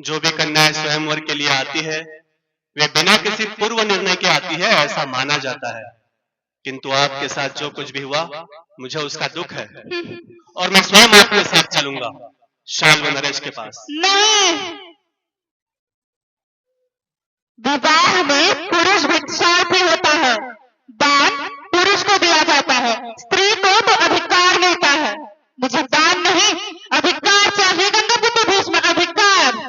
जो भी कन्याएं स्वयंवर के लिए आती है वे बिना किसी पूर्व निर्णय के आती है, ऐसा माना जाता है। किंतु आपके साथ जो कुछ भी हुआ मुझे उसका दुख है और मैं स्वयं आपके साथ चलूंगा शाल्व नरेश के पास। नहीं, विवाह में पुरुष भिक्षार्थी होता है, दान पुरुष को दिया जाता है, स्त्री को तो अधिकार मिलता है। मुझे दान नहीं, अधिकार चाहिए गंगापुत्र भीष्म, अधिकार।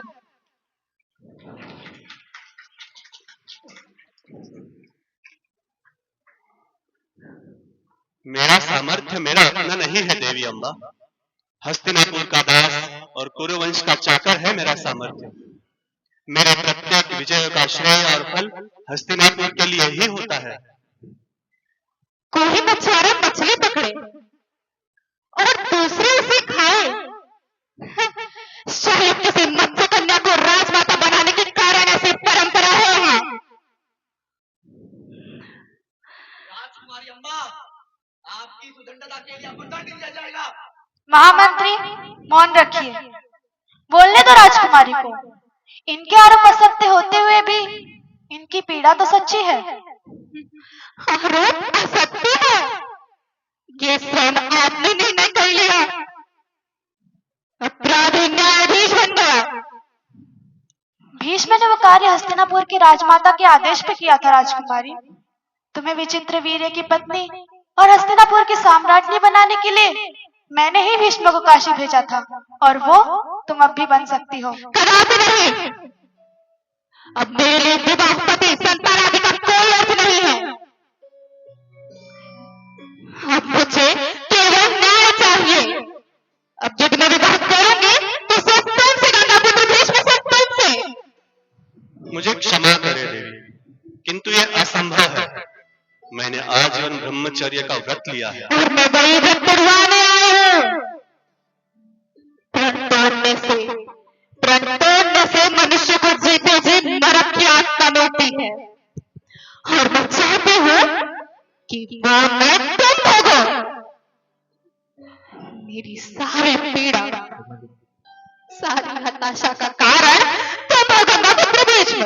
मेरा सामर्थ्य मेरा अपना नहीं है देवी अम्बा, हस्तिनापुर का दास और कुरुवंश का चाकर है मेरा सामर्थ्य। मेरे प्रत्येक विजय का श्रेय और फल हस्तिनापुर के लिए ही होता है। कोई बेचारा मछली पकड़े और दूसरे उसे खाए, शायद किसी मत्स्य कन्या को राजमाता बनाने के कारण ऐसी परंपरा है यहाँ। राजकुमारी अम्बा, आपकी सुदंडता के लिए आपको दंड दिया जाएगा। महामंत्री मौन रखिए, बोलने दो राजकुमारी को। इनके आरोप असत्य होते हुए भी इनकी पीड़ा तो सच्ची है। आरोप असत्य है, ये स्वयं आपने निर्णय कर लिया। अपराधी न्यायाधीश बन गया। भीष्म ने वो कार्य हस्तिनापुर की राजमाता के आदेश पे किया था राजकुमारी। तुम्हें विचित्र वीर्य की पत्नी और हस्तिनापुर की साम्राज्ञी बनाने के लिए मैंने ही भीष्म को काशी भेजा था, और वो तुम अब भी बन सकती हो। कदापि नहीं। अब मेरे लिए विवाहपति संतान आदि का कोई अर्थ नहीं है। अब मुझे केवल न्याय चाहिए। अब यदि मैं विवाह करूंगी तो सिर्फ तुमसे गंगापुत्र भीष्म, सिर्फ तुमसे। मुझे क्षमा करे देवी, किंतु ये असंभव है। मैंने आजीवन ब्रह्मचर्य का व्रत लिया है और मैं वही व्रत तुड़वाने आई हूँ। प्रण तोड़ने से मनुष्य को जीते जी नरक की आत्मा मिलती है, और मैं चाहती हूँ कि वो मैं तुम भोगो। मेरी सारी पीड़ा, सारी हताशा का कारण तुम हो गंगापुत्र भीष्म,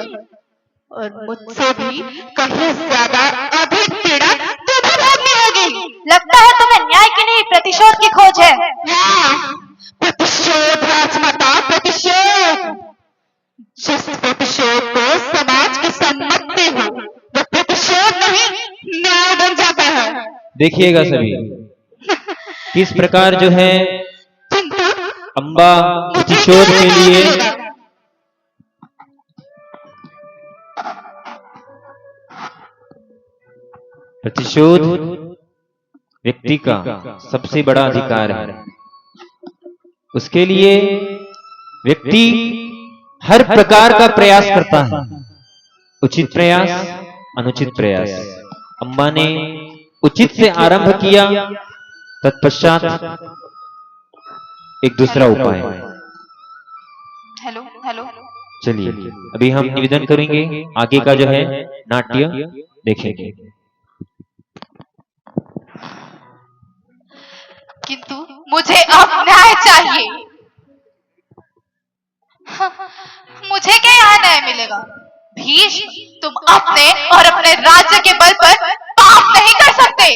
और मुझसे भी कहीं ज्यादा अधिक पीड़ा तुम्हें भोगनी होगी। लगता है तुम्हें न्याय की नहीं प्रतिशोध की खोज है। हाँ, प्रतिशोध राजमाता, प्रतिशोध। जिस प्रतिशोध को समाज की सम्मति हो वो प्रतिशोध नहीं न्याय बन जाता है। देखिएगा सभी किस प्रकार जो है किंतु अम्बा प्रतिशोध के लिए प्रतिशोध व्यक्ति का सबसे बड़ा अधिकार है। उसके लिए व्यक्ति हर प्रकार का प्रयास करता है, उचित प्रयास, अनुचित प्रयास। अम्बा ने उचित से आरंभ किया, तत्पश्चात एक दूसरा उपाय। हेलो हेलो, चलिए अभी हम निवेदन करेंगे, आगे का जो है नाट्य देखेंगे। किंतु मुझे अब न्याय चाहिए। मुझे क्या यहाँ न्याय मिलेगा? भीष्म, तुम अपने और अपने राज्य के बल पर पाप नहीं कर सकते।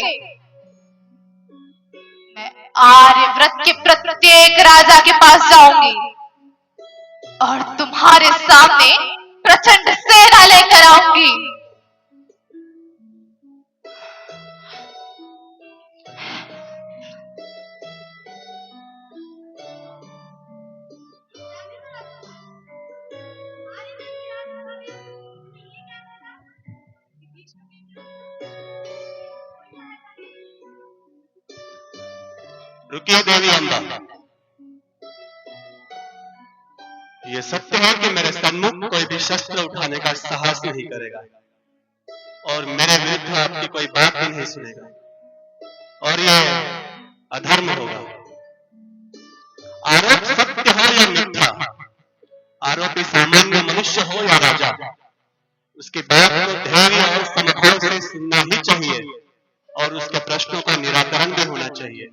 मैं आर्यव्रत के प्रत्येक राजा के पास जाऊंगी और तुम्हारे सामने प्रचंड सेना लेकर आऊंगी। रुकिए देवी अम्बा, ये सत्य है कि मेरे सन्मुख कोई भी शस्त्र उठाने का साहस नहीं करेगा और मेरे विरुद्ध आपकी कोई बात भी नहीं सुनेगा, और ये अधर्म होगा। आरोप सत्य हो या मिथ्या, आरोपी सामान्य मनुष्य हो या राजा, उसकी बात को धैर्य और समभाव से सुनना ही चाहिए और उसके प्रश्नों का निराकरण भी होना चाहिए।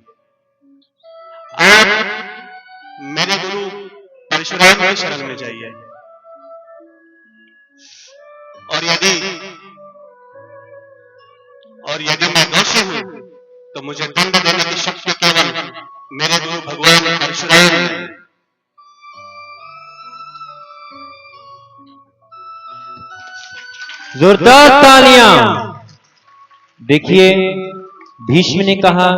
आप मेरे गुरु परशुराम की शरण में जाइए। और यदि मैं दोषी हूं तो मुझे दंड देने की शक्ति केवल मेरे गुरु भगवान परशुराम ने। जोरदार तालियां। देखिए, भीष्म ने कहा